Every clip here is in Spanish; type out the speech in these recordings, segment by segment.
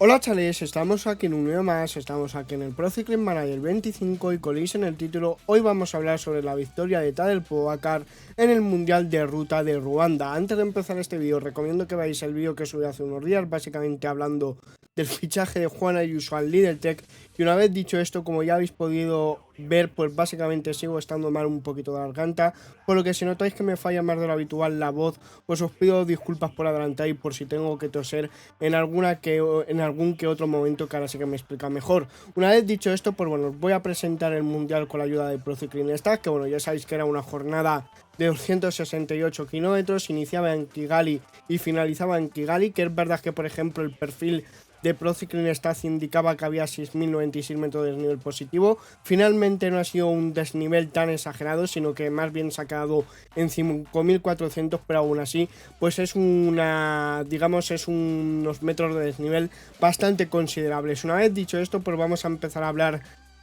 Hola chavales, estamos aquí en un video más, estamos aquí en el Pro Cycling Manager 25 y como leéis en el título, hoy vamos a hablar sobre la victoria de Tadej Pogačar en el Mundial de Ruta de Ruanda. Antes de empezar este vídeo, recomiendo que veáis el vídeo que subí hace unos días, básicamente hablando del fichaje de Juan Ayuso al LeaderTech. Y una vez dicho esto, como ya habéis podido ver, pues básicamente sigo estando mal un poquito de garganta, por lo que si notáis que me falla más de lo habitual la voz, pues os pido disculpas por adelantar y por si tengo que toser en algún que otro momento que ahora sí que me explica mejor. Una vez dicho esto, pues bueno, os voy a presentar el Mundial con la ayuda de Pro Cycling Stats, que bueno, ya sabéis que era una jornada de 268 kilómetros, iniciaba en Kigali y finalizaba en Kigali, que es verdad que por ejemplo el perfil de Pro Cycling Stats indicaba que había 6.096 metros de desnivel positivo. Finalmente no ha sido un desnivel tan exagerado, sino que más bien se ha quedado en 5.400, pero aún así pues es unos metros de desnivel bastante considerables. Una vez dicho esto, pues vamos a empezar a hablar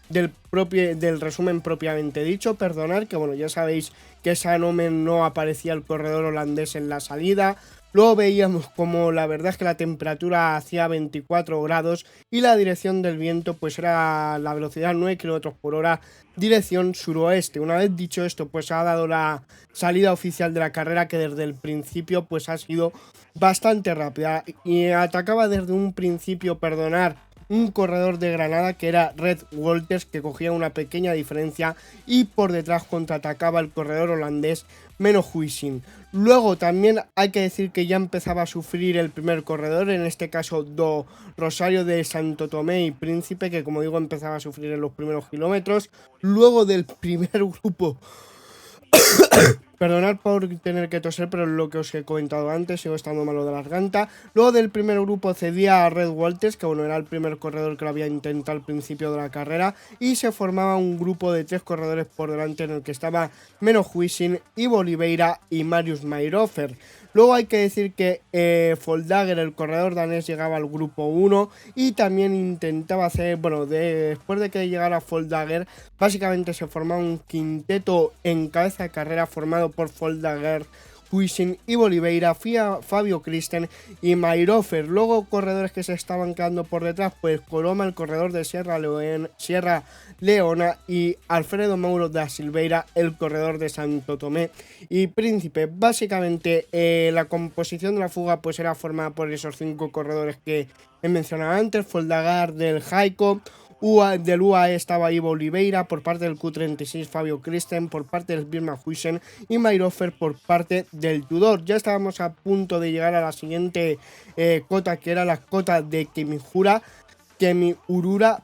del resumen propiamente dicho. Perdonar que bueno, ya sabéis que Sanomen no aparecía el corredor holandés en la salida. Luego veíamos como la verdad es que la temperatura hacía 24 grados y la dirección del viento pues era la velocidad 9 km por hora, dirección suroeste. Una vez dicho esto, pues ha dado la salida oficial de la carrera, que desde el principio pues ha sido bastante rápida y atacaba desde un principio, un corredor de Granada que era Red Walters, que cogía una pequeña diferencia y por detrás contraatacaba el corredor holandés Menno Huijsen. Luego también hay que decir que ya empezaba a sufrir el primer corredor, en este caso Do Rosario de Santo Tomé y Príncipe, que como digo empezaba a sufrir en los primeros kilómetros. Luego del primer grupo, perdonad por tener que toser, pero es lo que os he comentado antes, sigo estando malo de la garganta. Luego del primer grupo cedía a Red Walters, que bueno, era el primer corredor que lo había intentado al principio de la carrera, y se formaba un grupo de 3 corredores por delante en el que estaba Menno Huijsen, Ivo Oliveira y Marius Mayrofer. Luego hay que decir que Foldager, el corredor danés, llegaba al grupo 1 y también intentaba hacer, bueno, después de que llegara Foldager, básicamente se formaba un quinteto en cabeza de carrera formado por Foldager, Huijsen, Ivo Oliveira, Fabio Kristen y Mayrofer. Luego corredores que se estaban quedando por detrás, pues Coloma, el corredor de Sierra Leona, y Alfredo Mauro da Silveira, el corredor de Santo Tomé y Príncipe. Básicamente la composición de la fuga pues era formada por esos 5 corredores que he mencionado antes: Foldager del Jaico, del UAE estaba Ivo Oliveira, por parte del Q36 Fabio Kristen, por parte del Birma Huijsen y Mayrofer por parte del Tudor. Ya estábamos a punto de llegar a la siguiente cota, que era la cota de Kemi Urura,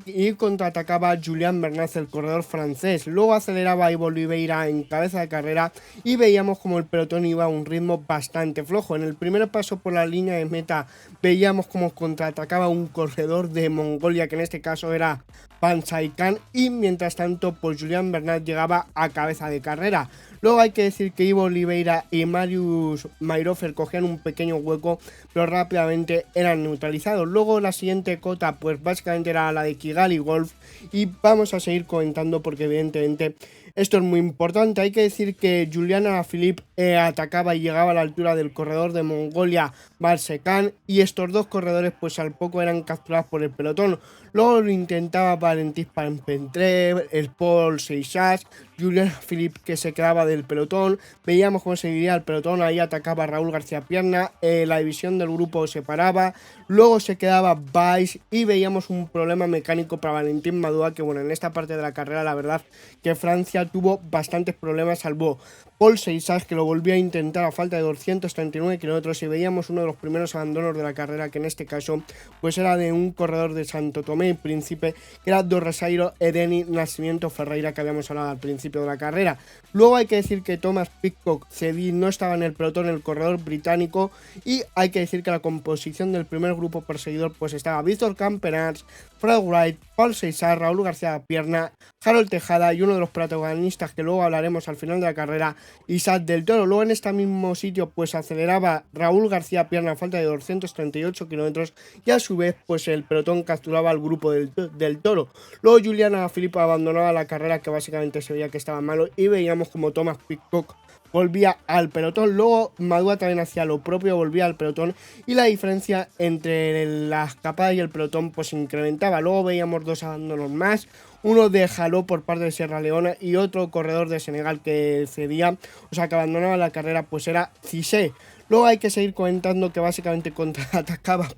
y contraatacaba Julian Bernat, el corredor francés. Luego aceleraba Ivo Oliveira en cabeza de carrera y veíamos como el pelotón iba a un ritmo bastante flojo. En el primer paso por la línea de meta veíamos como contraatacaba un corredor de Mongolia, que en este caso era Pansaikan, y mientras tanto pues Julian Bernat llegaba a cabeza de carrera. Luego hay que decir que Ivo Oliveira y Marius Mayrofer cogían un pequeño hueco, pero rápidamente eran neutralizados. Luego la siguiente cota pues básicamente era la de Kigali Golf, y vamos a seguir comentando porque evidentemente esto es muy importante. Hay que decir que Julian Alaphilippe atacaba y llegaba a la altura del corredor de Mongolia Barsekan, y estos dos corredores pues al poco eran capturados por el pelotón. Luego lo intentaba Valentin Parpentrev, el Paul Seixas, Julian Alaphilippe que se quedaba del pelotón. Veíamos cómo seguiría el pelotón, ahí atacaba Raúl García Pierna, la división del grupo se paraba, luego se quedaba Vice y veíamos un problema mecánico para Valentin Madouas, que bueno, en esta parte de la carrera la verdad que Francia tuvo bastantes problemas, salvo Paul Seixas, que lo volvió a intentar a falta de 239 kilómetros, y veíamos uno de los primeros abandonos de la carrera, que en este caso pues era de un corredor de Santo Tomé y Príncipe, que era Do Rosario Edeni Nascimento Ferreira, que habíamos hablado al principio de la carrera. Luego hay que decir que Thomas Pidcock no estaba en el pelotón, el corredor británico, y hay que decir que la composición del primer grupo perseguidor pues estaba Víctor Campenaerts, Fred Wright, Paul Seixas, Raúl García Pierna, Harold Tejada y uno de los protagonistas que luego hablaremos al final de la carrera, Isaac del Toro. Luego en este mismo sitio pues aceleraba Raúl García Pierna a falta de 238 kilómetros, y a su vez pues el pelotón capturaba al grupo del Toro. Luego Julian Alaphilippe abandonaba la carrera, que básicamente se veía que estaba malo, y veíamos como Thomas Pidcock volvía al pelotón. Luego Madua también hacía lo propio, volvía al pelotón, y la diferencia entre la escapada y el pelotón pues incrementaba. Luego veíamos dos abandonos más, uno de Jaló por parte de Sierra Leona y otro corredor de Senegal que cedía, o sea que abandonaba la carrera, pues era Cissé. Luego hay que seguir comentando que básicamente contraatacaba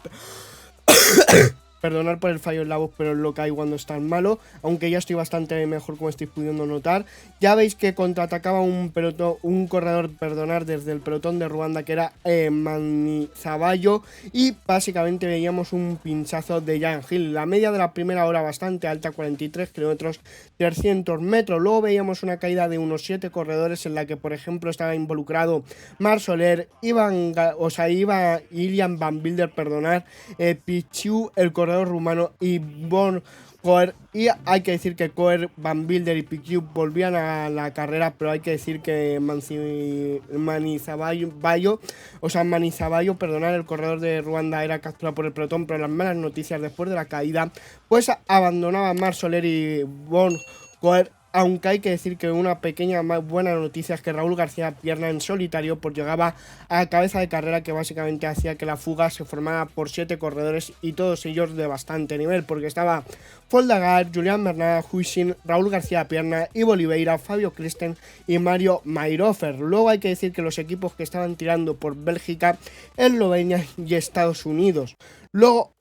perdonar por el fallo en la voz, pero es lo que hay cuando está malo, aunque ya estoy bastante mejor como estáis pudiendo notar. Ya veis que contraatacaba un corredor, perdonar, desde el pelotón de Ruanda, que era Manizabayo, y básicamente veíamos un pinchazo de Jan Hill. La media de la primera hora bastante alta, 43 kilómetros, 300 metros. Luego veíamos una caída de unos 7 corredores en la que, por ejemplo, estaba involucrado Marc Soler, Ilian Van Wilder, perdonar, Pichiu, el corredor rumano, y Bon Coer. Y hay que decir que Coer, Van Wilder y Pichiu volvían a la carrera, pero hay que decir que Manizabayo, perdonar, el corredor de Ruanda, era capturado por el pelotón. Pero las malas noticias, después de la caída, pues abandonaba Marc Soler y Bon Coer. Aunque hay que decir que una pequeña buena noticia es que Raúl García Pierna, en solitario, pues llegaba a cabeza de carrera, que básicamente hacía que la fuga se formara por 7 corredores, y todos ellos de bastante nivel, porque estaba Foldagar, Julián Bernat, Huisin, Raúl García Pierna, Ivo Oliveira, Fabio Christen y Mario Mayrofer. Luego hay que decir que los equipos que estaban tirando por Bélgica, Eslovenia y Estados Unidos. Luego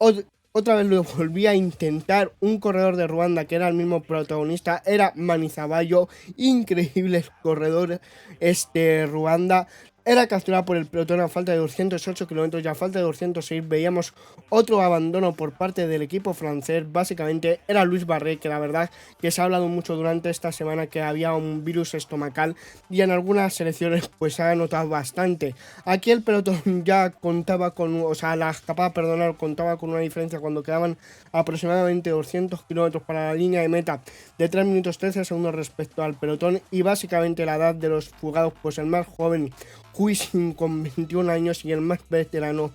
otra vez lo volví a intentar un corredor de Ruanda, que era el mismo protagonista, era Manizabayo, increíble corredor Ruanda. Era capturado por el pelotón a falta de 208 kilómetros, y a falta de 206 veíamos otro abandono por parte del equipo francés. Básicamente era Luis Barré, que la verdad que se ha hablado mucho durante esta semana que había un virus estomacal, y en algunas selecciones pues se ha notado bastante. Aquí el pelotón ya contaba con, la escapada, perdonar, contaba con una diferencia cuando quedaban aproximadamente 200 kilómetros para la línea de meta de 3 minutos 13 segundos respecto al pelotón, y básicamente la edad de los fugados, pues el más joven Huisin con 21 años, y el más veterano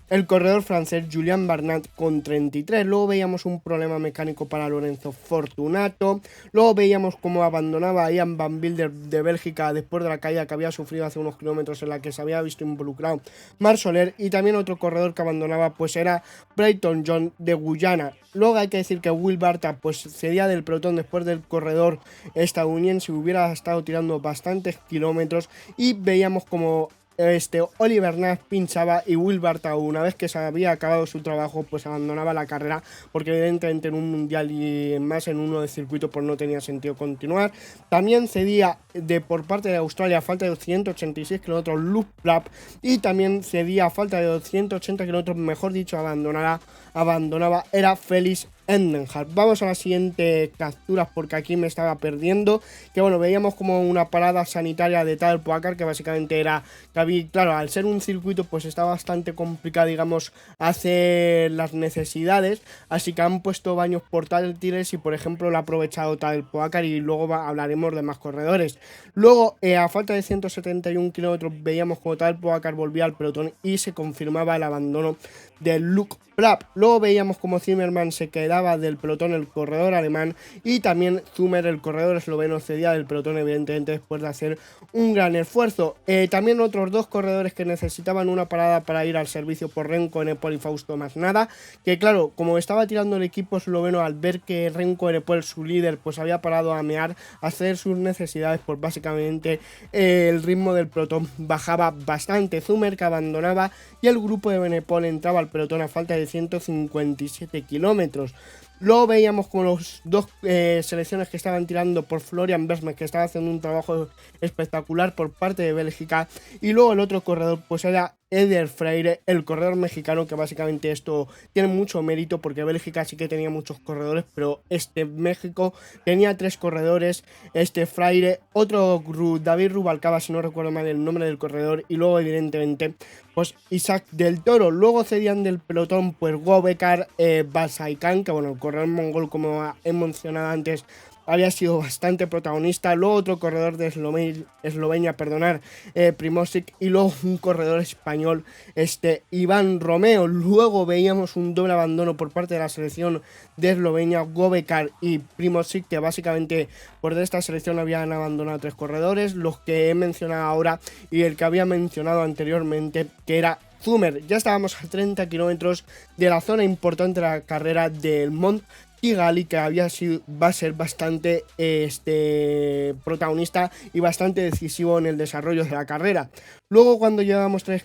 el corredor francés Julián Bernat con 33. Luego veíamos un problema mecánico para Lorenzo Fortunato. Luego veíamos cómo abandonaba a Ian Van Wilder de Bélgica después de la caída que había sufrido hace unos kilómetros, en la que se había visto involucrado Marc Soler. Y también otro corredor que abandonaba pues era Brayton John de Guyana. Luego hay que decir que Will Barta pues cedía del pelotón después del corredor estadounidense hubiera estado tirando bastantes kilómetros, y veíamos como Oliver Nash pinchaba, y Will Barta, una vez que se había acabado su trabajo, pues abandonaba la carrera, porque evidentemente en un mundial y más en uno de circuito pues no tenía sentido continuar. También cedía por parte de Australia a falta de 286 kilómetros Luke Plapp, y también cedía a falta de 280 kilómetros, mejor dicho, abandonaba era Félix Endenhardt. Vamos a la siguiente captura, porque aquí me estaba perdiendo. Que bueno, veíamos como una parada sanitaria de Tadej Pogačar, que básicamente era que había, claro, al ser un circuito pues está bastante complicado, digamos, hacer las necesidades, así que han puesto baños portátiles, y por ejemplo lo ha aprovechado Tadej Pogačar, y luego hablaremos de más corredores. Luego a falta de 171 kilómetros veíamos como Tadej Pogačar volvía al pelotón, y se confirmaba el abandono de Luke Plapp. Luego veíamos como Zimmermann se quedaba del pelotón, el corredor alemán, y también Zumer, el corredor esloveno, cedía del pelotón, evidentemente después de hacer un gran esfuerzo. También otros dos corredores que necesitaban una parada para ir al servicio por Remco Evenepoel y Fausto Masnada, que claro, como estaba tirando el equipo esloveno, al ver que Remco Evenepoel, su líder, pues había parado a mear, a hacer sus necesidades, pues básicamente el ritmo del pelotón bajaba bastante. Zumer, que abandonaba, y el grupo de Evenepoel entraba al pelotón a falta de 157 kilómetros. Luego veíamos como los dos selecciones que estaban tirando por Florian Vermeer, que estaba haciendo un trabajo espectacular por parte de Bélgica, y luego el otro corredor pues era Eder Freire, el corredor mexicano, que básicamente esto tiene mucho mérito, porque Bélgica sí que tenía muchos corredores, pero México tenía 3 corredores, Freire, otro David Rubalcaba, si no recuerdo mal el nombre del corredor, y luego evidentemente pues Isaac del Toro. Luego cedían del pelotón pues Gobekar, Basaikan, que bueno, el corredor mongol, como he mencionado antes, había sido bastante protagonista. Luego otro corredor de Eslovenia, Primožič, y luego un corredor español, Iván Romeo. Luego veíamos un doble abandono por parte de la selección de Eslovenia, Govekar y Primožič, que básicamente por de esta selección habían abandonado 3 corredores, los que he mencionado ahora y el que había mencionado anteriormente, que era Zumer. Ya estábamos a 30 kilómetros de la zona importante de la carrera del Mont Kigali, que va a ser bastante protagonista y bastante decisivo en el desarrollo de la carrera. Luego, cuando llevamos 3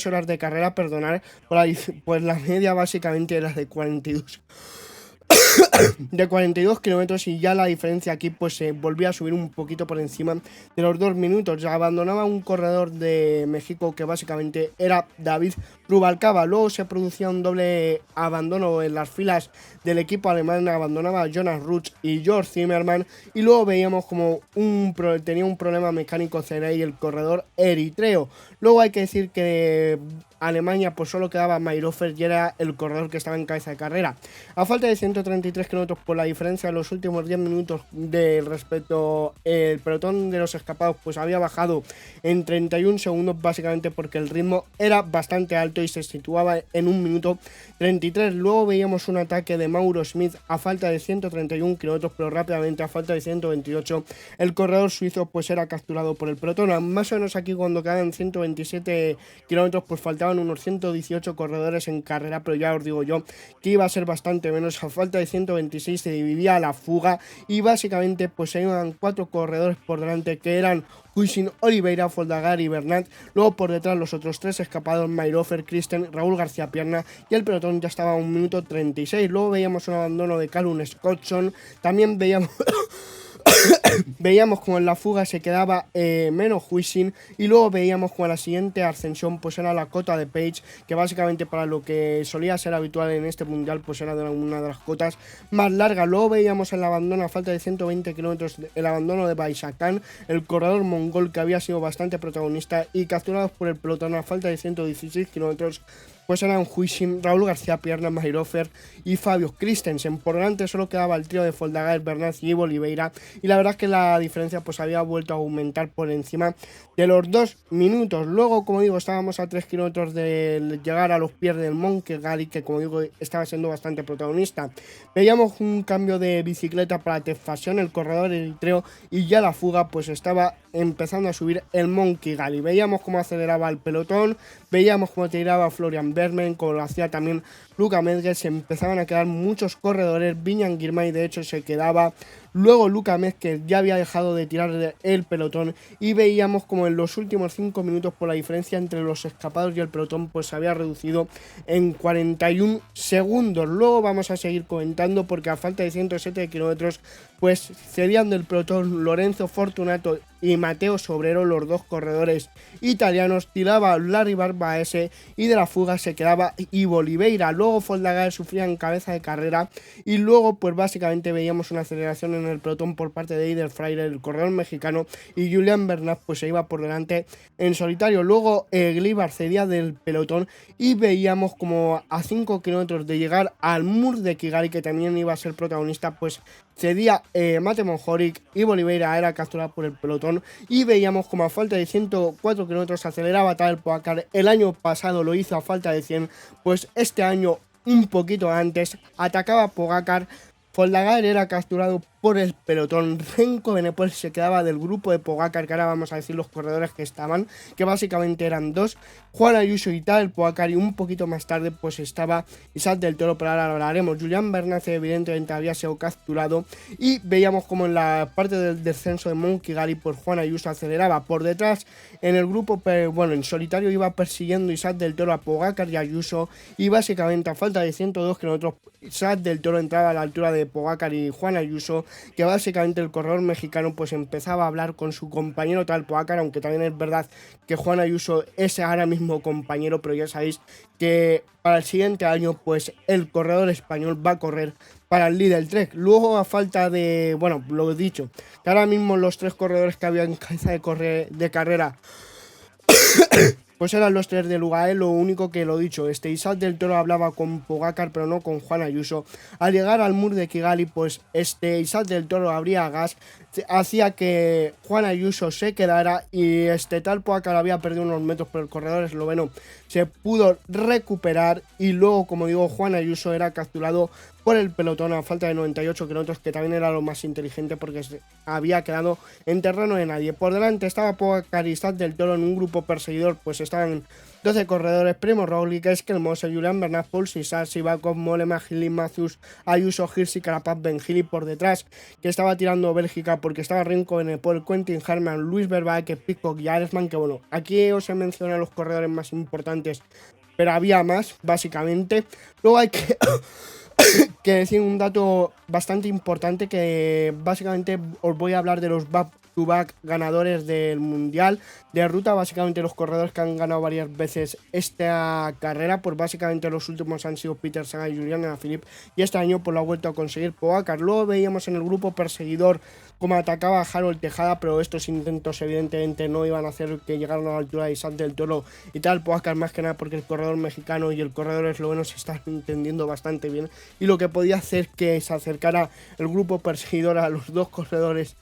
horas de carrera, pues la media básicamente era de 42 kilómetros, y ya la diferencia aquí pues se volvía a subir un poquito por encima de los 2 minutos. Abandonaba un corredor de México que básicamente era David Rubalcaba. Luego se producía un doble abandono en las filas del equipo alemán, abandonaba Jonas Ruch y Georg Zimmermann, y luego veíamos como tenía un problema mecánico Cerey, el corredor eritreo. Luego hay que decir que Alemania pues solo quedaba Mayrhofer y era el corredor que estaba en cabeza de carrera. A falta de 133 kilómetros, por la diferencia de los últimos 10 minutos respecto el pelotón de los escapados, pues había bajado en 31 segundos, básicamente porque el ritmo era bastante alto y se situaba en 1 minuto 33. Luego veíamos un ataque de Mauro Schmid a falta de 131 kilómetros, pero rápidamente a falta de 128 el corredor suizo pues era capturado por el pelotón. Más o menos aquí, cuando quedaban 127 kilómetros, pues faltaban unos 118 corredores en carrera, pero ya os digo yo que iba a ser bastante menos. A falta de 126 se dividía la fuga y básicamente pues se iban 4 corredores por delante, que eran Huisin, Oliveira, Foldagar y Bernat. Luego por detrás los otros 3 escapados, Mayrhofer, Christen, Raúl García Pierna, y el pelotón ya estaba a 1 minuto 36. Luego veíamos un abandono de Callum Scottson. También veíamos como en la fuga se quedaba menos Huisin, y luego veíamos como la siguiente ascensión pues era la cota de Page, que básicamente para lo que solía ser habitual en este mundial pues era una de las cotas más largas. Luego veíamos el abandono a falta de 120 kilómetros, el abandono de Baisakhan, el corredor mongol que había sido bastante protagonista, y capturados por el pelotón a falta de 116 kilómetros pues eran Huisin, Raúl García Pierna, Mayrhofer y Fabio Christensen. Por delante solo quedaba el trío de Foldagar, Bernat y Oliveira, y la verdad es que la diferencia pues había vuelto a aumentar por encima de los 2 minutos. Luego, como digo, estábamos a 3 kilómetros de llegar a los pies del Mont Kigali, que como digo estaba siendo bastante protagonista. Veíamos un cambio de bicicleta para Tefasión, el corredor eritreo, y ya la fuga pues estaba empezando a subir el Mont Kigali. Veíamos cómo aceleraba el pelotón, veíamos cómo tiraba Florian Bermen, como lo hacía también Luka Medgez. Se empezaban a quedar muchos corredores. Binyam Girmay de hecho se quedaba. Luego Luka Medgez ya había dejado de tirar el pelotón, y veíamos como en los últimos 5 minutos por la diferencia entre los escapados y el pelotón pues se había reducido en 41 segundos. Luego vamos a seguir comentando, porque a falta de 107 kilómetros pues cedían del pelotón Lorenzo Fortunato y Mateo Sobrero, los 2 corredores italianos. Tiraba Larry Barbaese, y de la fuga se quedaba Ivo Oliveira. Luego Foldagar sufría en cabeza de carrera, y luego pues básicamente veíamos una aceleración en el pelotón por parte de Eider Freire, el corredor mexicano, y Julian Bernat pues se iba por delante en solitario. Luego Glibar cedía del pelotón, y veíamos como a 5 kilómetros de llegar al Mur de Kigali, que también iba a ser protagonista, pues cedía Mate Mohoric, y Oliveira era capturado por el pelotón, y veíamos como a falta de 104 kilómetros aceleraba Tadej Pogačar. El año pasado lo hizo a falta de 100, pues este año un poquito antes atacaba Pogačar. Foldagar era capturado por el pelotón. Renko Benepol se quedaba del grupo de Pogačar, que ahora vamos a decir los corredores que estaban, que básicamente eran 2, Juan Ayuso y Tadej Pogačar, y un poquito más tarde pues estaba Isaac del Toro, pero ahora lo hablaremos. Julián Bernat evidentemente había sido capturado, y veíamos como en la parte del descenso de Mont Kigali pues Juan Ayuso aceleraba. Por detrás en el grupo, bueno, en solitario iba persiguiendo Isaac del Toro a Pogačar y Ayuso, y básicamente a falta de 102 kilómetros Isaac del Toro entraba a la altura de Pogačar y Juan Ayuso, que básicamente el corredor mexicano pues empezaba a hablar con su compañero Tadej Pogačar, aunque también es verdad que Juan Ayuso es ahora mismo compañero, pero ya sabéis que para el siguiente año pues el corredor español va a correr para el Lidl Trek. Luego, a falta de, bueno, lo he dicho, que ahora mismo los 3 corredores que había en cabeza de carrera pues eran los tres del UAE. Lo único que lo dicho, Isaac del Toro hablaba con Pogacar pero no con Juan Ayuso. Al llegar al Mur de Kigali, pues Isaac del Toro abría gas, hacía que Juan Ayuso se quedara y tal Pogacar había perdido unos metros, pero el corredor esloveno se pudo recuperar y luego, como digo, Juan Ayuso era capturado por el pelotón a falta de 98 kilómetros, que también era lo más inteligente porque había quedado en terreno de nadie. Por delante estaba Pogacar y Isaac del Toro en un grupo perseguidor, pues estaban 12 corredores: Primo Roglic, Eskel Mose, Julian Bernat, Paul Sisar, Sivakov, Mollema, Gili, Matthews, Ayuso, Hirsi, Carapaz, Benjili. Por detrás, que estaba tirando Bélgica porque estaba Renko, Benepol, Quentin Harman, Luis Vervaeke, Pidcock y Aresman, que bueno, aquí os he mencionado los corredores más importantes, pero había más, básicamente. Luego hay que que decir un dato bastante importante, que básicamente os voy a hablar de los back-to-back ganadores del Mundial de Ruta. Básicamente los corredores que han ganado varias veces esta carrera, pues básicamente los últimos han sido Peter Sagan y Julian Alaphilippe, y este año pues lo ha vuelto a conseguir Pogacar. Luego veíamos en el grupo perseguidor como atacaba a Harold Tejada, pero estos intentos evidentemente no iban a hacer que llegaran a la altura de Isaac del Toro y tal Pogacar, más que nada porque el corredor mexicano y el corredor esloveno se están entendiendo bastante bien, y lo que podía hacer que se acercara el grupo perseguidor a los dos corredores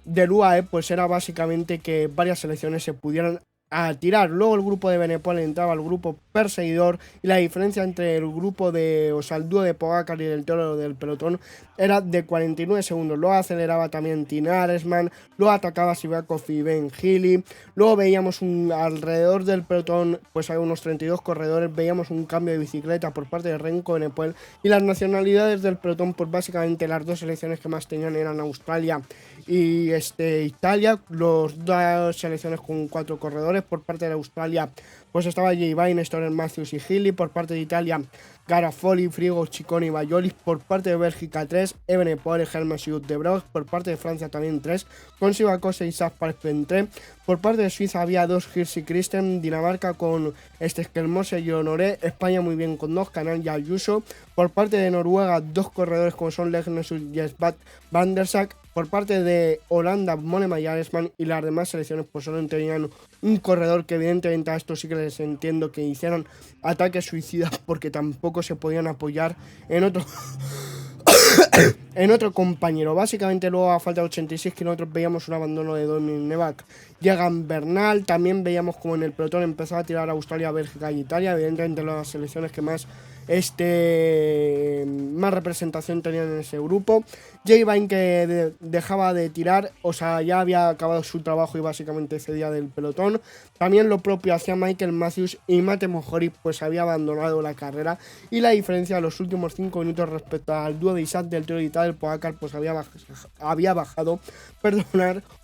del UAE, pues era básicamente que varias selecciones se pudieran a tirar. Luego el grupo de Benepol entraba al grupo perseguidor, y la diferencia entre el grupo de, o sea, el dúo de Pogacar y del Toro del pelotón era de 49 segundos. Luego aceleraba también Aresman, luego atacaba Sivakov y Benjili. Luego veíamos alrededor del pelotón, pues hay unos 32 corredores, veíamos un cambio de bicicleta por parte de Renko, Benepol, y las nacionalidades del pelotón, pues básicamente las dos selecciones que más tenían eran Australia y Italia, los dos selecciones con 4 corredores. Por parte de Australia pues estaba J. Vine, Stoner, Matthews y Healy. Por parte de Italia, Garafoli, Frigo, Ciccone y Bayolis. Por parte de Bélgica 3, Evenepoel, Helmers y De Broek. Por parte de Francia también 3, con Sivakov y Isaac Parpenter. Por parte de Suiza había 2, Hirsi y Christen. Dinamarca con Eskelmose y Honoré. España muy bien con 2, Canal y Ayuso. Por parte de Noruega, 2 corredores como son Legnes y Svat van der Sar. Por parte de Holanda, Mollema y Aresman, y las demás selecciones pues solo tenían un corredor, que evidentemente a estos sí que les entiendo que hicieran ataques suicidas porque tampoco se podían apoyar en otro en otro compañero. Básicamente luego a falta de 86 kilómetros veíamos un abandono de Dominic Nevac y Egan Bernal. También veíamos como en el pelotón empezaba a tirar a Australia, Bélgica y Italia, evidentemente las selecciones que más más representación tenían en ese grupo. J. Vine que dejaba de tirar, o sea, ya había acabado su trabajo y básicamente cedía del pelotón. También lo propio hacía Michael Matthews, y Mate Mohori pues había abandonado la carrera, y la diferencia de los últimos 5 minutos respecto al dúo de Isaac del Toro y tal Pogacar pues había bajado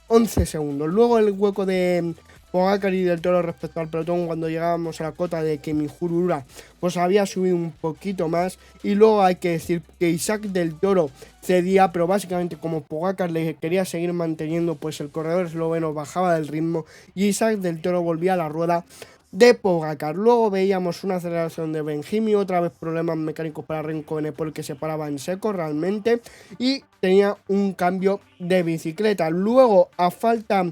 11 segundos. Luego el hueco de Pogacar y del Toro respecto al pelotón, cuando llegábamos a la cota de Kemijurura, pues había subido un poquito más. Y luego hay que decir que Isaac del Toro cedía, pero básicamente como Pogacar le quería seguir manteniendo, pues el corredor esloveno bajaba del ritmo y Isaac del Toro volvía a la rueda de Pogacar. Luego veíamos una aceleración de Benjimi, otra vez problemas mecánicos para Renko, Benepol, que se paraba en seco realmente, y tenía un cambio de bicicleta. Luego, a falta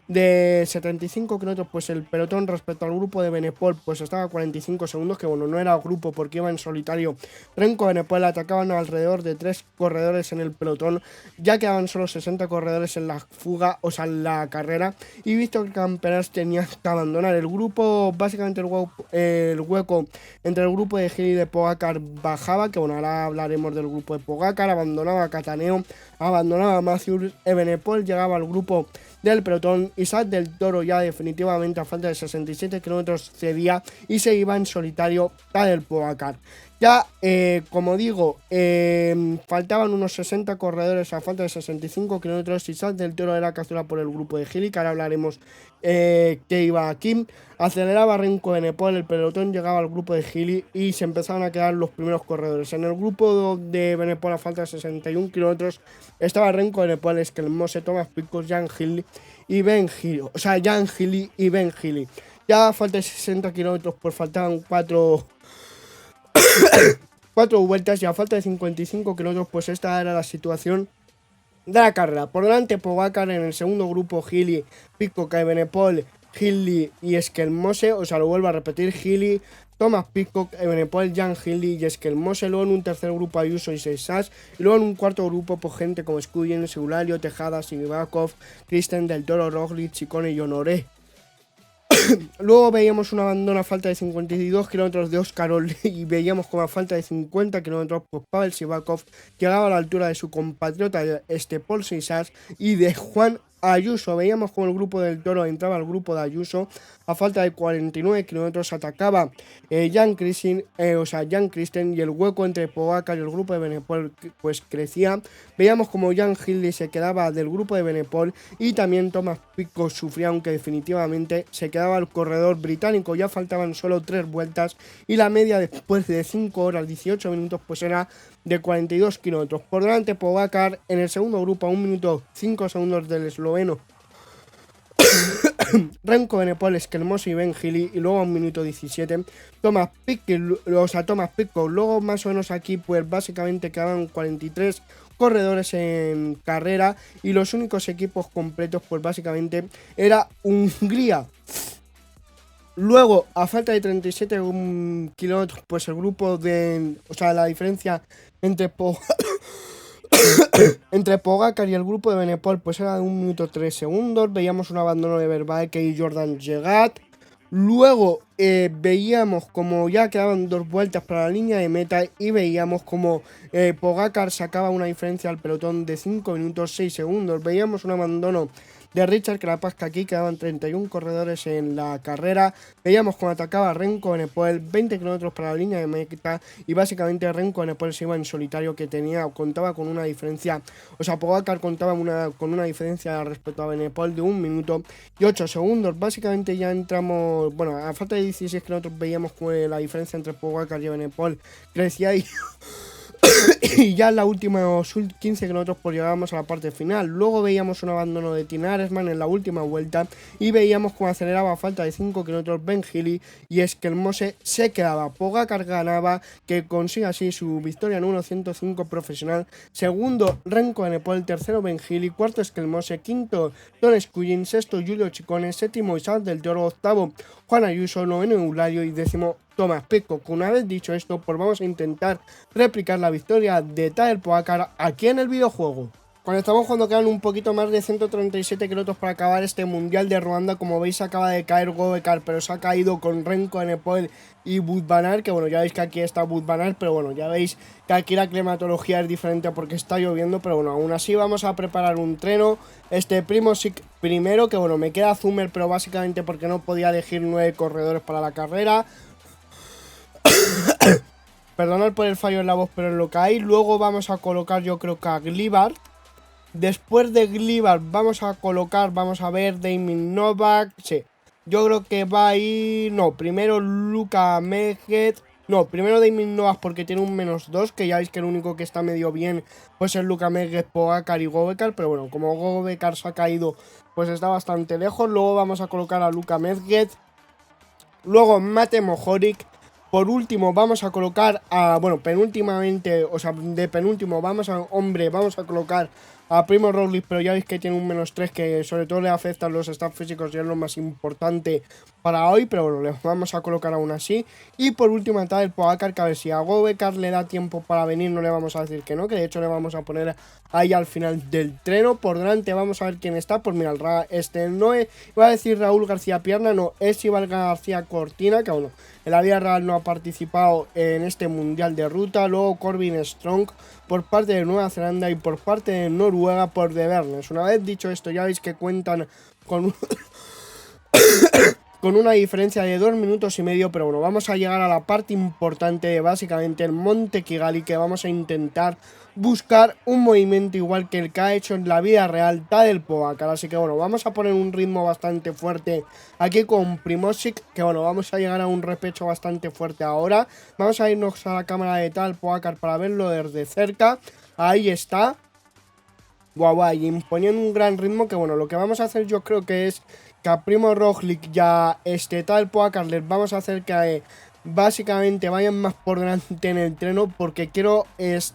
de 75 kilómetros, pues el pelotón respecto al grupo de Benepol pues estaba a 45 segundos, que bueno, no era grupo porque iba en solitario. Renko, Benepol atacaban alrededor de 3 corredores en el pelotón, ya quedaban solo 60 corredores en la fuga, o sea, en la carrera, y visto que Camperas tenía que abandonar el grupo, básicamente el hueco entre el grupo de Gil y de Pogacar bajaba, que bueno, ahora hablaremos del grupo de Pogacar. Abandonaba a Cataneo, abandonaba a Matthews, Benepol llegaba al grupo del pelotón. Isaac del Toro ya definitivamente a falta de 67 kilómetros cedía y se iba en solitario Tadej Pogacar. Ya, como digo, faltaban unos 60 corredores a falta de 65 kilómetros. Isaac del Toro era capturado por el grupo de Gili, que ahora hablaremos que iba aquí. Aceleraba Renko, Benepol, el pelotón llegaba al grupo de Gili y se empezaban a quedar los primeros corredores. En el grupo de Benepol a falta de 61 kilómetros estaba Renko, Benepol, Eskelmose, Thomas Pidcock, Jan Gili y Ben Gili. O sea, Jan Gili y Ben Gili. Ya a falta de 60 kilómetros pues faltaban 4 vueltas, y a falta de 55 kilómetros pues esta era la situación de la carrera. Por delante Pogacar, en el segundo grupo Gili, Pidcock y Benepol Hindley y Skelmose, o sea, lo vuelvo a repetir, Hindley, Thomas Pidcock, Evenepoel, Jan Hindley y Skelmose. Luego en un tercer grupo Ayuso y Seixas, y luego en un cuarto grupo pues gente como Skujin, Seulario, Tejada, Sivakov, Kristen, Del Toro, Roglic, Ciccone y Honoré. Luego veíamos un abandono a falta de 52 kilómetros de Óscar Ole y veíamos como a falta de 50 kilómetros pues Pavel Sivakov llegaba a la altura de su compatriota Paul Seixas y de Juan Ayuso. Veíamos como el grupo del Toro entraba al grupo de Ayuso. A falta de 49 kilómetros atacaba Jan Kristen y el hueco entre Pogacar y el grupo de Benepol pues crecía. Veíamos como Jan Hindley se quedaba del grupo de Benepol y también Thomas Pidcock sufría, aunque definitivamente se quedaba el corredor británico. Ya faltaban solo 3 vueltas y la media después de 5 horas 18 minutos pues era de 42 kilómetros. Por delante Pogacar en el segundo grupo a 1 minuto 5 segundos del esloveno Remco Benepol, Skelmose y Ben Hindley, y luego a 1 minuto 17 Thomas Pidcock. Luego más o menos aquí pues básicamente quedaban 43 corredores en carrera y los únicos equipos completos pues básicamente era Hungría. Luego, a falta de 37 kilómetros, pues el grupo de... O sea, la diferencia entre entre Pogacar y el grupo de Benepol pues era de 1 minuto 3 segundos. Veíamos un abandono de Vervaeke y Jordan Jegat. Luego veíamos como ya quedaban 2 vueltas para la línea de meta y veíamos como Pogacar sacaba una diferencia al pelotón de 5 minutos 6 segundos. Veíamos un abandono de Richard Carapaz, aquí quedaban 31 corredores en la carrera. Veíamos cómo atacaba Remco Benepol, 20 kilómetros para la línea de meta y básicamente Remco Benepol se iba en solitario, que contaba con una diferencia, o sea, Pogacar contaba con una diferencia respecto a Benepol de 1 minuto y 8 segundos. Básicamente ya entramos, bueno, a falta de 16 kilómetros veíamos que la diferencia entre Pogacar y Benepol crecía y ya en la última 15 kilómetros pues llegábamos a la parte final. Luego veíamos un abandono de Tina Aresman en la última vuelta y veíamos cómo aceleraba a falta de 5 kilómetros Ben Hindley y Skelmose se quedaba. Pogacar ganaba, que consigue así su victoria número 105 profesional. Segundo Remco Benepol, tercero Ben Hindley, cuarto Skelmose, quinto Tom Skujin, sexto Giulio Ciccone, séptimo Isaac Del Toro, octavo Juan Ayuso, noveno Eulario y décimo Thomas Pidcock. Una vez dicho esto, pues vamos a intentar replicar la victoria de Tadej Pogacar aquí en el videojuego. Cuando estamos jugando quedan un poquito más de 137 kilómetros para acabar este Mundial de Ruanda. Como veis acaba de caer Pogacar, pero se ha caído con Remco Benepol y Wout van Aert, que bueno, ya veis que aquí está Wout van Aert, pero bueno, ya veis que aquí la climatología es diferente porque está lloviendo, pero bueno, aún así vamos a preparar un treno. Primožič primero, que bueno, me queda Zumer, pero básicamente porque no podía elegir 9 corredores para la carrera. Perdonad por el fallo en la voz, pero es lo que hay. Luego vamos a colocar, yo creo que a Glivard. Después de Glivard vamos a ver Damien Novak. Sí, yo creo que va a ir... No, primero Luka Megget. No, primero Damien Novak porque tiene un -2, que ya veis que el único que está medio bien pues es Luka Megget, Pogacar y Pogacar. Pero bueno, como Pogacar se ha caído, pues está bastante lejos. Luego vamos a colocar a Luka Megget. Luego Matej Mohoric. Por último vamos a colocar a, bueno, penúltimamente, o sea, de penúltimo vamos a colocar a Primož Roglic, pero ya veis que tiene un -3 que sobre todo le afectan los stats físicos y es lo más importante para hoy, pero bueno, le vamos a colocar aún así. Y por último a Tadej Pogacar, que a ver si a Pogacar le da tiempo para venir, no le vamos a decir que no, que de hecho le vamos a poner ahí al final del treno. Por delante vamos a ver quién está, pues mira, no es, iba a decir Raúl García Pierna, no, es Iván García Cortina, que bueno, en la vida real no ha participado en este mundial de ruta. Luego Corbin Strong por parte de Nueva Zelanda y por parte de Noruega por De Vernes. Una vez dicho esto, ya veis que cuentan con con una diferencia de 2 minutos y medio, pero bueno, vamos a llegar a la parte importante de básicamente el Monte Kigali, que vamos a intentar buscar un movimiento igual que el que ha hecho en la vida real Tadej Pogacar. Así que bueno, vamos a poner un ritmo bastante fuerte aquí con Primožič, que bueno, vamos a llegar a un repecho bastante fuerte ahora. Vamos a irnos a la cámara de Tadej Pogacar para verlo desde cerca. Ahí está. Guau, y imponiendo un gran ritmo, que bueno, lo que vamos a hacer yo creo que es que a Primož Roglic y a Tadej Pogacar les vamos a hacer que básicamente vayan más por delante en el treno, porque quiero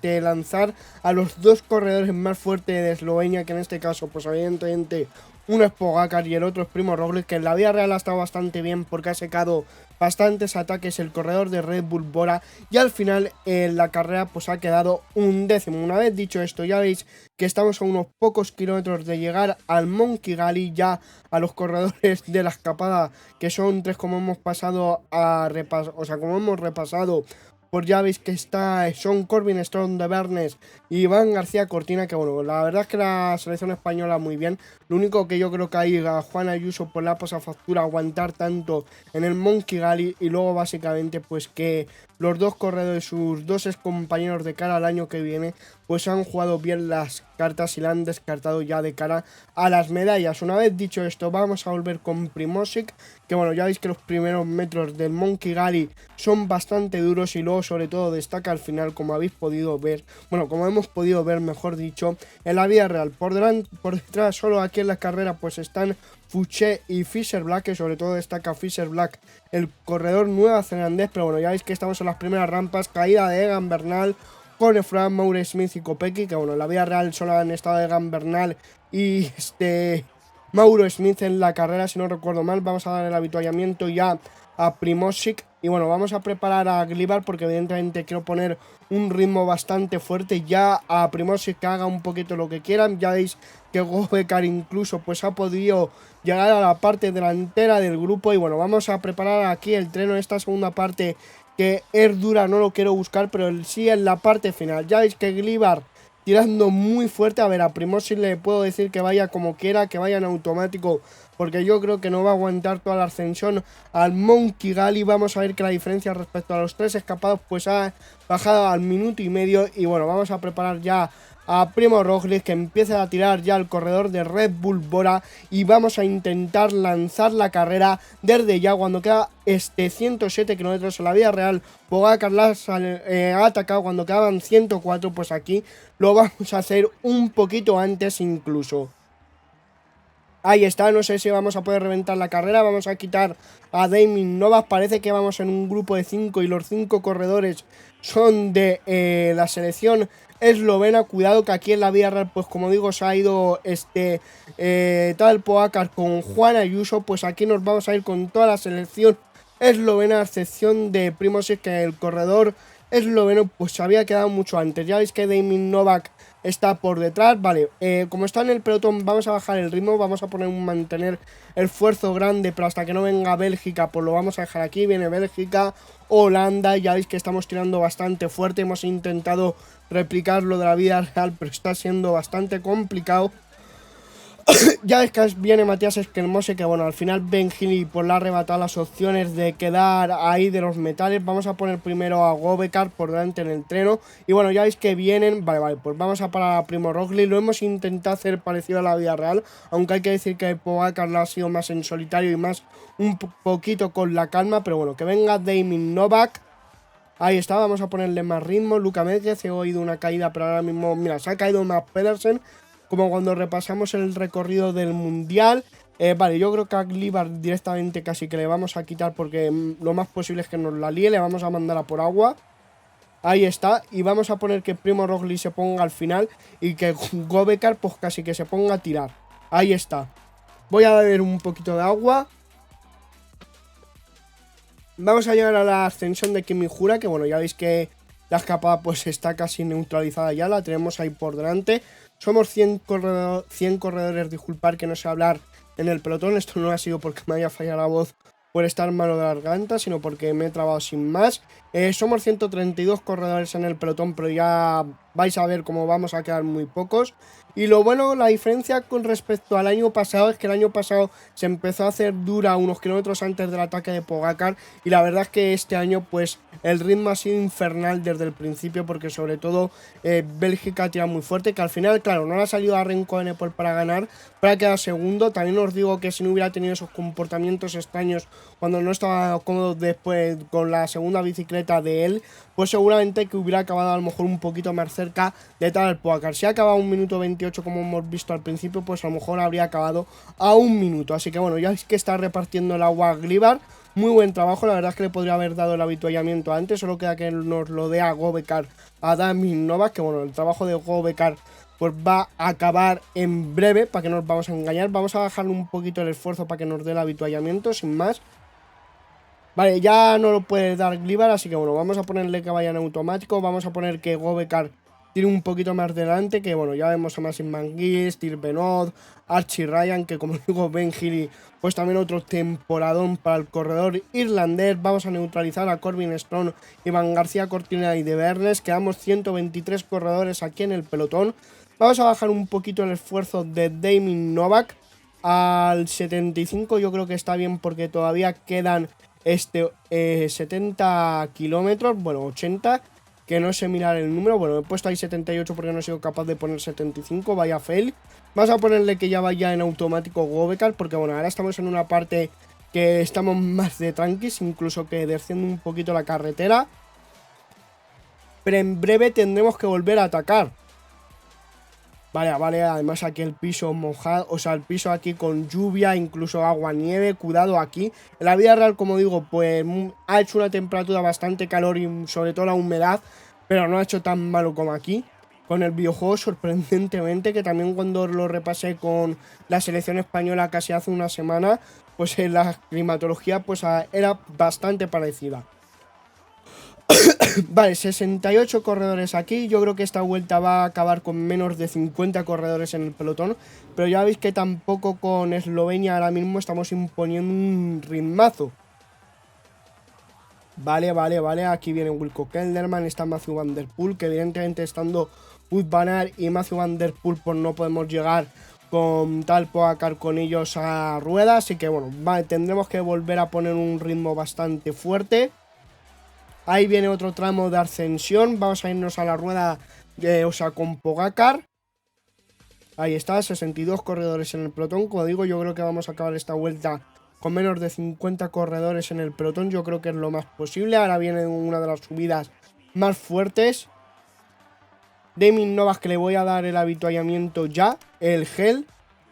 lanzar a los 2 corredores más fuertes de Eslovenia, que en este caso pues evidentemente uno es Pogacar y el otro es Primo Roglic, que en la vida real ha estado bastante bien porque ha secado bastantes ataques el corredor de Red Bull Bora, y al final en la carrera pues ha quedado un décimo. Una vez dicho esto, ya veis que estamos a unos pocos kilómetros de llegar al Mont Kigali, ya a los corredores de la escapada, que son tres como hemos pasado a repasar, o sea, como hemos repasado. Pues ya veis que está Sean Corbin, Strong de Bernes y Iván García Cortina, que bueno, la verdad es que la selección española muy bien. Lo único que yo creo que ahí a Juan Ayuso por la pasafactura aguantar tanto en el Mont Kigali, y luego básicamente pues que los dos corredores, sus dos ex compañeros de cara al año que viene, pues han jugado bien las cartas y la han descartado ya de cara a las medallas. Una vez dicho esto, vamos a volver con Primožič, que bueno, ya veis que los primeros metros del Mont Kigali son bastante duros, y luego sobre todo destaca al final, como habéis podido ver, bueno, como hemos podido ver mejor dicho, en la vida real. Por detrás, solo aquí en la carrera, pues están Fouché y Fisher Black, que sobre todo destaca Fisher Black, el corredor nuevazelandés. Pero bueno, ya veis que estamos en las primeras rampas, caída de Egan Bernal, Konefran, Maure Smith y Kopecky, que bueno, en la vida real solo han estado Egan Bernal y Mauro Smith en la carrera, si no recuerdo mal. Vamos a dar el avituallamiento ya a Primožič, y bueno, vamos a preparar a Glibar porque evidentemente quiero poner un ritmo bastante fuerte ya a Primožič, que haga un poquito lo que quieran. Ya veis que Gobecar incluso pues ha podido llegar a la parte delantera del grupo, y bueno, vamos a preparar aquí el tren en esta segunda parte, que es dura, no lo quiero buscar, pero sí en la parte final. Ya veis que Glibar tirando muy fuerte. A ver, a Primožič le puedo decir que vaya como quiera, que vaya en automático, porque yo creo que no va a aguantar toda la ascensión al Mont Kigali. Vamos a ver que la diferencia respecto a los tres escapados pues ha bajado al minuto y medio. Y bueno, vamos a preparar ya a Primo Roglic, que empieza a tirar ya el corredor de Red Bull Bora, y vamos a intentar lanzar la carrera desde ya cuando queda 107 kilómetros. En la vida real Pogacar ha atacado cuando quedaban 104, pues aquí lo vamos a hacer un poquito antes incluso. Ahí está, no sé si vamos a poder reventar la carrera. Vamos a quitar a Damien Novak. Parece que vamos en un grupo de 5 y los 5 corredores son de la selección eslovena. Cuidado que aquí en la vida real, pues como digo, se ha ido tal Pogacar con Juan Ayuso. Pues aquí nos vamos a ir con toda la selección eslovena, a excepción de Primožič, que el corredor esloveno pues se había quedado mucho antes. Ya veis que Damien Novak está por detrás. Vale, como está en el pelotón, vamos a bajar el ritmo, vamos a poner un mantener el esfuerzo grande, pero hasta que no venga Bélgica pues lo vamos a dejar aquí. Viene Bélgica, Holanda, ya veis que estamos tirando bastante fuerte. Hemos intentado replicar lo de la vida real, pero está siendo bastante complicado. Ya es que viene Matías Esquermose, que bueno, al final Ben Gili pues le ha arrebatado las opciones de quedar ahí de los metales. Vamos a poner primero a Gobecar por delante en el treno. Y bueno, ya veis que vienen. Vale, pues vamos a parar a Primo Roglic. Lo hemos intentado hacer parecido a la vida real, aunque hay que decir que Pogacar lo ha sido más en solitario y más un poquito con la calma. Pero bueno, que venga Damien Novak. Ahí está, vamos a ponerle más ritmo. Luka Méndez, he oído una caída, pero ahora mismo, mira, se ha caído más Pedersen, como cuando repasamos el recorrido del Mundial. Vale, yo creo que a Glibar directamente casi que le vamos a quitar, porque lo más posible es que nos la líe. Le vamos a mandar a por agua. Ahí está, y vamos a poner que Primo Roglic se ponga al final y que Gobecar pues casi que se ponga a tirar. Ahí está. Voy a beber un poquito de agua. Vamos a llegar a la ascensión de Kimijura, que bueno, ya veis que la escapada pues está casi neutralizada ya, la tenemos ahí por delante. Somos 100 corredores, disculpar que no sé hablar en el pelotón. Esto no ha sido porque me haya fallado la voz por estar malo de la garganta, sino porque me he trabado sin más. Somos 132 corredores en el pelotón, pero ya vais a ver cómo vamos a quedar muy pocos. Y lo bueno, la diferencia con respecto al año pasado es que el año pasado se empezó a hacer dura unos kilómetros antes del ataque de Pogacar, y la verdad es que este año pues el ritmo ha sido infernal desde el principio, porque sobre todo Bélgica tira muy fuerte, que al final, claro, no le ha salido a Remco Evenepoel para ganar, pero ha quedado segundo. También os digo que si no hubiera tenido esos comportamientos extraños cuando no estaba cómodo después con la segunda bicicleta de él, pues seguramente que hubiera acabado a lo mejor un poquito más cerca de tal Pogacar. Si ha acabado a 1 minuto 28 como hemos visto al principio, pues a lo mejor habría acabado a 1 minuto. Así que bueno, ya es que está repartiendo el agua a Glibar. Muy buen trabajo, la verdad es que le podría haber dado el avituallamiento antes, solo queda que nos lo dé a Gobecar, a Damien Novak, que bueno, el trabajo de Gobecar pues va a acabar en breve, para que no nos vamos a engañar. Vamos a bajarle un poquito el esfuerzo para que nos dé el habituallamiento, sin más. Vale, ya no lo puede dar Glibar, así que bueno, vamos a ponerle que vaya en automático. Vamos a poner que Gobekar tire un poquito más delante, que bueno, ya vemos a Massive Manguis, Tir Benod, Archie Ryan, que como digo, Ben Healy, pues también otro temporadón para el corredor irlandés. Vamos a neutralizar a Corbin Strong, Iván García Cortina y De Bernes. Quedamos 123 corredores aquí en el pelotón. Vamos a bajar un poquito el esfuerzo de Damien Novak al 75, yo creo que está bien porque todavía quedan 70 kilómetros, bueno, 80, que no sé mirar el número. Bueno, he puesto ahí 78 porque no he sido capaz de poner 75, vaya fail. Vamos a ponerle que ya vaya en automático Gobekar, porque bueno, ahora estamos en una parte que estamos más de tranquis, incluso que desciende un poquito la carretera. Pero en breve tendremos que volver a atacar. Vale, además aquí el piso mojado, o sea, el piso aquí con lluvia, incluso agua, nieve, cuidado aquí. En la vida real, como digo, pues ha hecho una temperatura bastante calor y sobre todo la humedad, pero no ha hecho tan malo como aquí. Con el videojuego, sorprendentemente, que también cuando lo repasé con la selección española casi hace una semana, pues en la climatología pues era bastante parecida. Vale, 68 corredores aquí. Yo creo que esta vuelta va a acabar con menos de 50 corredores en el pelotón. Pero ya veis que tampoco con Eslovenia ahora mismo estamos imponiendo un ritmazo. Vale. Aquí viene Wilco Kelderman, está Matthew Van Der Poel, que evidentemente estando Wout van Aert y Matthew Van Der Poel pues no podemos llegar con tal Pogacar con ellos a rueda. Así que bueno, tendremos que volver a poner un ritmo bastante fuerte. Ahí viene otro tramo de ascensión. Vamos a irnos a la rueda, con Pogacar. Ahí está, 62 corredores en el pelotón. Como digo, yo creo que vamos a acabar esta vuelta con menos de 50 corredores en el pelotón. Yo creo que es lo más posible. Ahora viene una de las subidas más fuertes. Damien Novak, que le voy a dar el habituallamiento ya. El gel.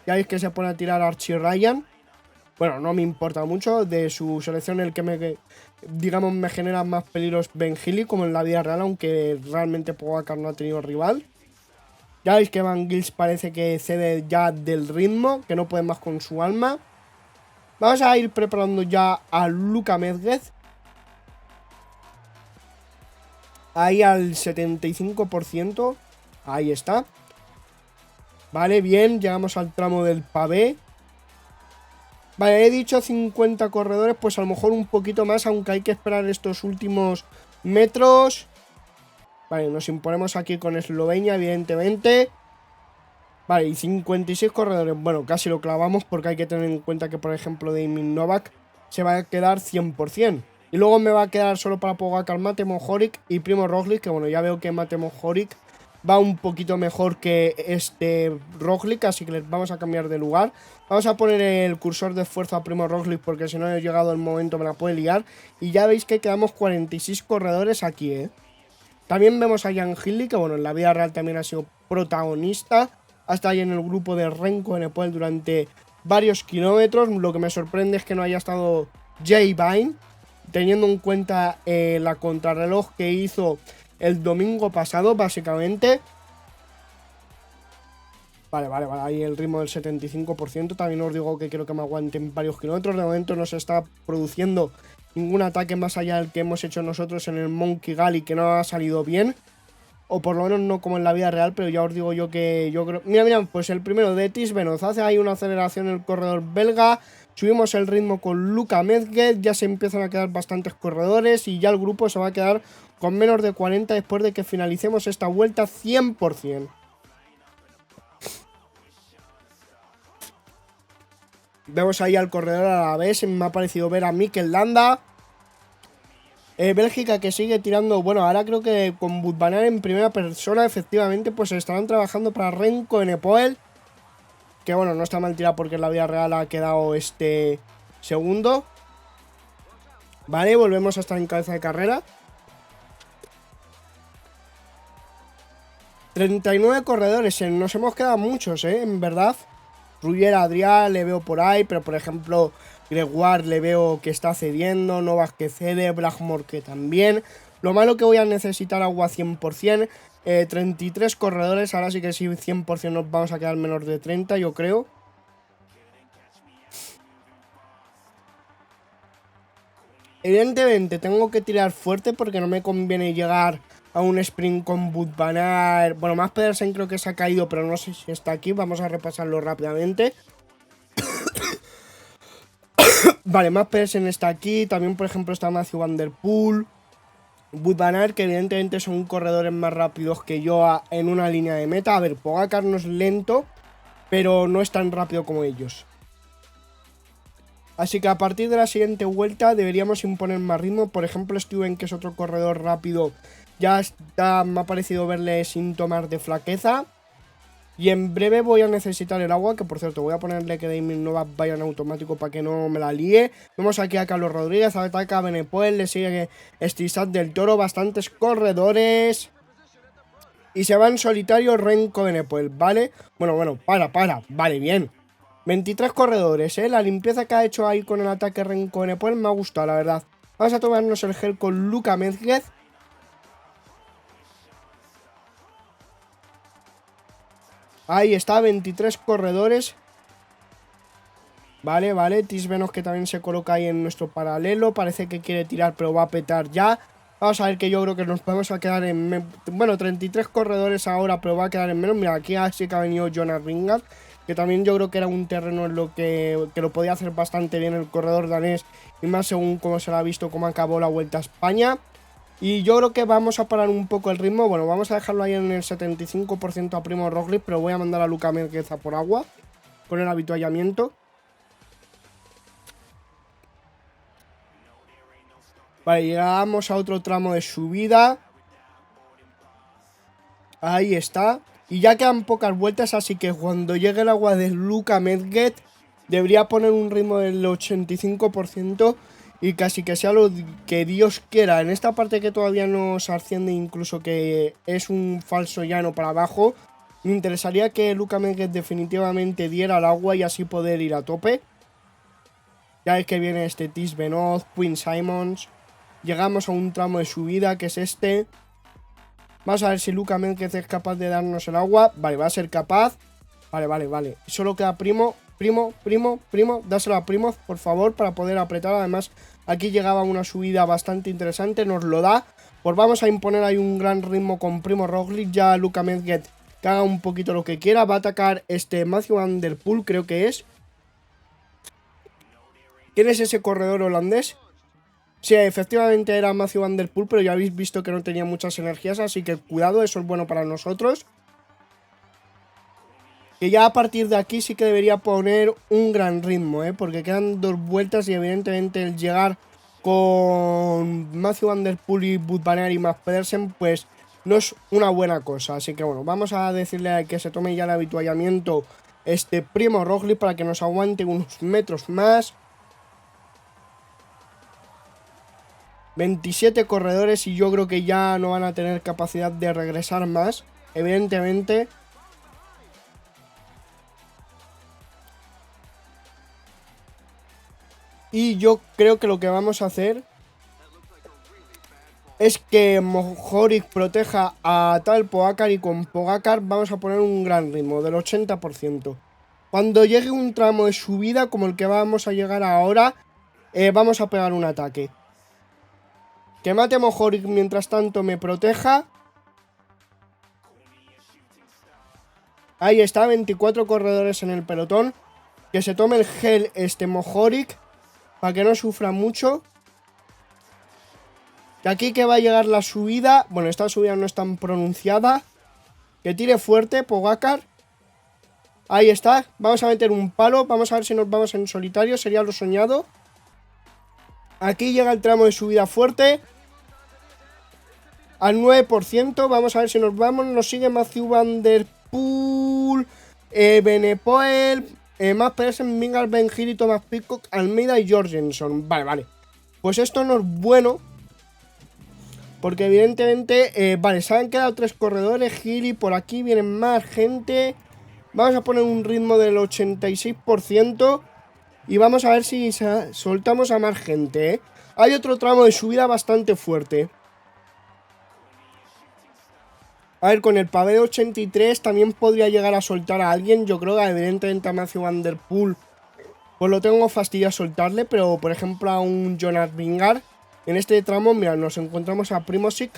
Ya veis que se pone a tirar Archie Ryan. Bueno, no me importa mucho. De su selección, el que me genera más peligros Ben Healy, como en la vida real, aunque realmente Pogacar no ha tenido rival. Ya veis que Van Gils parece que cede ya del ritmo, que no puede más con su alma. Vamos a ir preparando ya a Luka Medved. Ahí al 75%. Ahí está. Vale, bien, llegamos al tramo del pavé. Vale, he dicho 50 corredores, pues a lo mejor un poquito más, aunque hay que esperar estos últimos metros. Vale, nos imponemos aquí con Eslovenia, evidentemente. Vale, y 56 corredores. Bueno, casi lo clavamos porque hay que tener en cuenta que, por ejemplo, Damien Novak se va a quedar 100%. Y luego me va a quedar solo para Pogacar, Matej Mohoric y Primo Roglic, que bueno, ya veo que Matej Mohoric va un poquito mejor que Roglic, así que les vamos a cambiar de lugar. Vamos a poner el cursor de esfuerzo a Primo Roglic porque si no he llegado el momento me la puede liar. Y ya veis que quedamos 46 corredores aquí, También vemos a Jan Hindley, que bueno, en la vida real también ha sido protagonista. Hasta ahí en el grupo de Renko Evenepoel durante varios kilómetros. Lo que me sorprende es que no haya estado Jay Vine, teniendo en cuenta la contrarreloj que hizo el domingo pasado, básicamente. Vale, ahí el ritmo del 75%. También os digo que quiero que me aguanten varios kilómetros. De momento no se está produciendo ningún ataque más allá del que hemos hecho nosotros en el Monkey Gully, que no ha salido bien. O por lo menos no como en la vida real, pero ya os digo yo que yo creo... Mira, pues el primero de Tis Benoz hace ahí una aceleración en el corredor belga. Subimos el ritmo con Luka Medved, ya se empiezan a quedar bastantes corredores y ya el grupo se va a quedar con menos de 40 después de que finalicemos esta vuelta 100%. Vemos ahí al corredor a la vez, me ha parecido ver a Mikel Landa. Bélgica que sigue tirando, bueno, ahora creo que con Wout van Aert en primera persona, efectivamente, pues estarán trabajando para Renko Evenepoel. Que bueno, no está mal tirado porque en la vida real ha quedado segundo. Vale, volvemos a estar en cabeza de carrera. 39 corredores, nos hemos quedado muchos, en verdad. Ruyer, Adrià le veo por ahí, pero por ejemplo Gregoire le veo que está cediendo, Novak que cede, Blackmore que también. Lo malo que voy a necesitar agua 100%. 33 corredores, ahora sí que sí, 100% nos vamos a quedar menos de 30, yo creo. Evidentemente tengo que tirar fuerte porque no me conviene llegar a un sprint con Wout van Aert. Bueno, Mads Pedersen creo que se ha caído, pero no sé si está aquí. Vamos a repasarlo rápidamente. Vale, Mads Pedersen está aquí. También, por ejemplo, está Mathieu van der Poel. Wout van Aert, que evidentemente son corredores más rápidos que yo en una línea de meta. A ver, Pogacar no es lento, pero no es tan rápido como ellos. Así que a partir de la siguiente vuelta deberíamos imponer más ritmo. Por ejemplo, Steven, que es otro corredor rápido, ya está, me ha parecido verle síntomas de flaqueza. Y en breve voy a necesitar el agua, que por cierto voy a ponerle que Damien Novak vaya en automático para que no me la líe. Vemos aquí a Carlos Rodríguez, ataca a Benepoel, le sigue Stizat del Toro, bastantes corredores. Y se va en solitario Renko Benepoel, ¿vale? Bueno, para, vale, bien. 23 corredores, La limpieza que ha hecho ahí con el ataque Renko Benepoel me ha gustado, la verdad. Vamos a tomarnos el gel con Luka Mezguez. Ahí está, 23 corredores. Vale, Tisbenos que también se coloca ahí en nuestro paralelo. Parece que quiere tirar, pero va a petar ya. Vamos a ver, que yo creo que nos vamos a quedar en... Bueno, 33 corredores ahora, pero va a quedar en menos. Mira, aquí sí que ha venido Jonas Vingegaard, que también yo creo que era un terreno en lo que lo podía hacer bastante bien el corredor danés. Y más según cómo se lo ha visto, cómo acabó la Vuelta a España. Y yo creo que vamos a parar un poco el ritmo. Bueno, vamos a dejarlo ahí en el 75% a Primo Roglic, pero voy a mandar a Luka Mezguez a por agua con el habituallamiento. Vale, llegamos a otro tramo de subida. Ahí está. Y ya quedan pocas vueltas, así que cuando llegue el agua de Luka Mezguez debería poner un ritmo del 85%. Y casi que sea lo que Dios quiera. En esta parte que todavía no se asciende, incluso que es un falso llano para abajo, me interesaría que Luka Mezguez definitivamente diera el agua y así poder ir a tope. Ya es que viene este Tish Benoit, Quinn Simmons. Llegamos a un tramo de subida que es este. Vamos a ver si Luka Mezguez es capaz de darnos el agua. Vale, va a ser capaz. Vale. Solo queda Primo. Dáselo a Primo, por favor, para poder apretar. Además, aquí llegaba una subida bastante interesante. Nos lo da. Pues vamos a imponer ahí un gran ritmo con Primo Roglic. Ya Luka Mezguez que haga un poquito lo que quiera. Va a atacar Mathieu van der Poel, creo que es. ¿Quién es ese corredor holandés? Sí, efectivamente era Mathieu van der Poel, pero ya habéis visto que no tenía muchas energías, así que cuidado, eso es bueno para nosotros. Que ya a partir de aquí sí que debería poner un gran ritmo, porque quedan 2 vueltas y evidentemente el llegar con Mathieu van der Poel y Wout van Aert y Mads Pedersen pues no es una buena cosa. Así que bueno, vamos a decirle que se tome ya el habituallamiento Primo Roglic para que nos aguante unos metros más. 27 corredores y yo creo que ya no van a tener capacidad de regresar más, evidentemente. Y yo creo que lo que vamos a hacer es que Mohoric proteja a tal Pogacar y con Pogacar vamos a poner un gran ritmo del 80%. Cuando llegue un tramo de subida como el que vamos a llegar ahora, vamos a pegar un ataque. Que mate a Mohoric mientras tanto me proteja. Ahí está, 24 corredores en el pelotón. Que se tome el gel Mohoric para que no sufra mucho. Que aquí que va a llegar la subida. Bueno, esta subida no es tan pronunciada. Que tire fuerte Pogacar. Ahí está, vamos a meter un palo. Vamos a ver si nos vamos en solitario, sería lo soñado. Aquí llega el tramo de subida fuerte. Al 9%, vamos a ver si nos vamos. Nos sigue Mathieu van der Poel, Benepoel, Mads Pedersen, Vingegaard, Ben Hill, Thomas Pidcock, Almeida y Jorgensen. Vale. Pues esto no es bueno, porque evidentemente, vale, se han quedado 3 corredores. Gili, por aquí vienen más gente. Vamos a poner un ritmo del 86%. Y vamos a ver si soltamos a más gente, Hay otro tramo de subida bastante fuerte. A ver, con el pavé de 83 también podría llegar a soltar a alguien. Yo creo que evidentemente a Matthew Van Der Poel pues lo tengo fastidio a soltarle, pero por ejemplo a un Jonas Vingegaard. En este tramo, mira, nos encontramos a Primožič.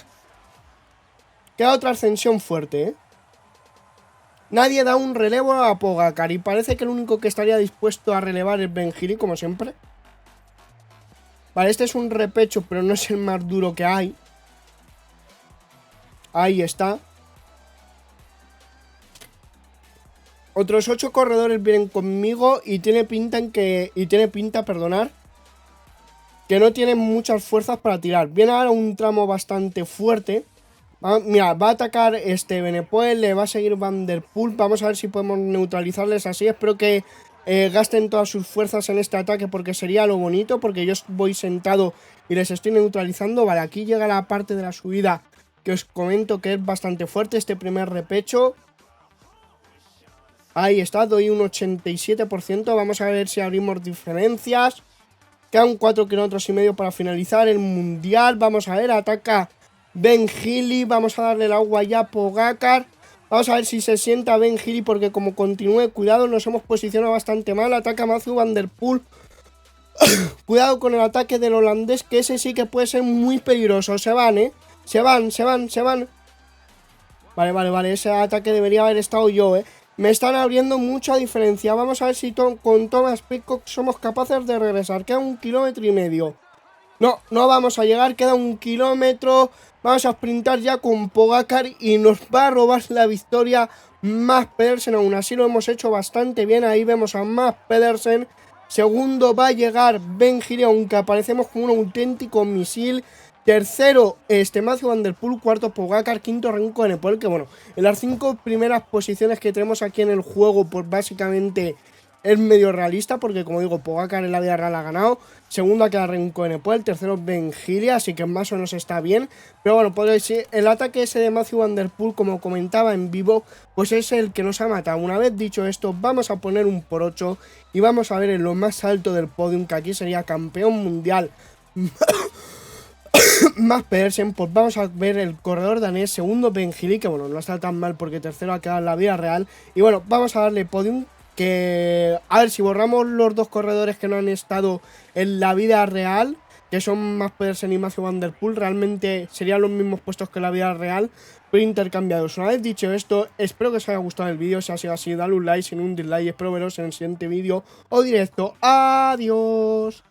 Queda otra ascensión fuerte, ¿eh? Nadie da un relevo a Pogacar y parece que el único que estaría dispuesto a relevar es Ben Hill, como siempre. Vale, este es un repecho, pero no es el más duro que hay. Ahí está. Otros 8 corredores vienen conmigo y tiene pinta perdonar, que no tienen muchas fuerzas para tirar. Viene ahora un tramo bastante fuerte. Mira, va a atacar Benepoel, le va a seguir Van Der Poel. Vamos a ver si podemos neutralizarles así. Espero que gasten todas sus fuerzas en este ataque, porque sería lo bonito, porque yo voy sentado y les estoy neutralizando. Vale, aquí llega la parte de la subida que os comento que es bastante fuerte, este primer repecho. Ahí está, doy un 87%. Vamos a ver si abrimos diferencias. Quedan 4,5 kilómetros para finalizar el mundial. Vamos a ver, ataca Ben Hill. Vamos a darle el agua ya a Pogacar. Vamos a ver si se sienta Ben Hill, porque como continúe, cuidado, nos hemos posicionado bastante mal. Ataca Matthew Van Der Poel. Cuidado con el ataque del holandés, que ese sí que puede ser muy peligroso. Se van, Se van. Vale. Ese ataque debería haber estado yo, Me están abriendo mucha diferencia. Vamos a ver si con Thomas Pidcock somos capaces de regresar. Queda 1,5 kilómetros. No vamos a llegar. Queda 1 kilómetro. Vamos a sprintar ya con Pogacar y nos va a robar la victoria Mads Pedersen. Aún así lo hemos hecho bastante bien. Ahí vemos a Mads Pedersen. Segundo va a llegar Ben Hill, aunque aparecemos como un auténtico misil. Tercero, Matthew Van Der Poel. Cuarto, Pogacar. Quinto, Remco Evenepoel. Que bueno, en las 5 primeras posiciones que tenemos aquí en el juego, pues básicamente es medio realista, porque como digo, Pogacar en la vida real ha ganado. Segundo queda Remco Evenepoel. Tercero, Ben Hill, así que más o menos está bien. Pero bueno, podéis decir, el ataque ese de Matthew Van Der Poel, como comentaba en vivo, pues es el que nos ha matado. Una vez dicho esto, vamos a poner un por 8 y vamos a ver en lo más alto del podium, que aquí sería campeón mundial Mads Pedersen. Pues vamos a ver el corredor danés. Segundo, Ben Hill, que bueno, no está tan mal porque tercero ha quedado en la vida real. Y bueno, vamos a darle podium, que a ver si borramos los 2 corredores que no han estado en la vida real, que son Mads Pedersen y Matthew Van Der Poel, realmente serían los mismos puestos que en la vida real, pero intercambiados. Una vez dicho esto, espero que os haya gustado el vídeo. Si ha sido así, dale un like, sin un dislike. Espero veros en el siguiente vídeo o directo. Adiós.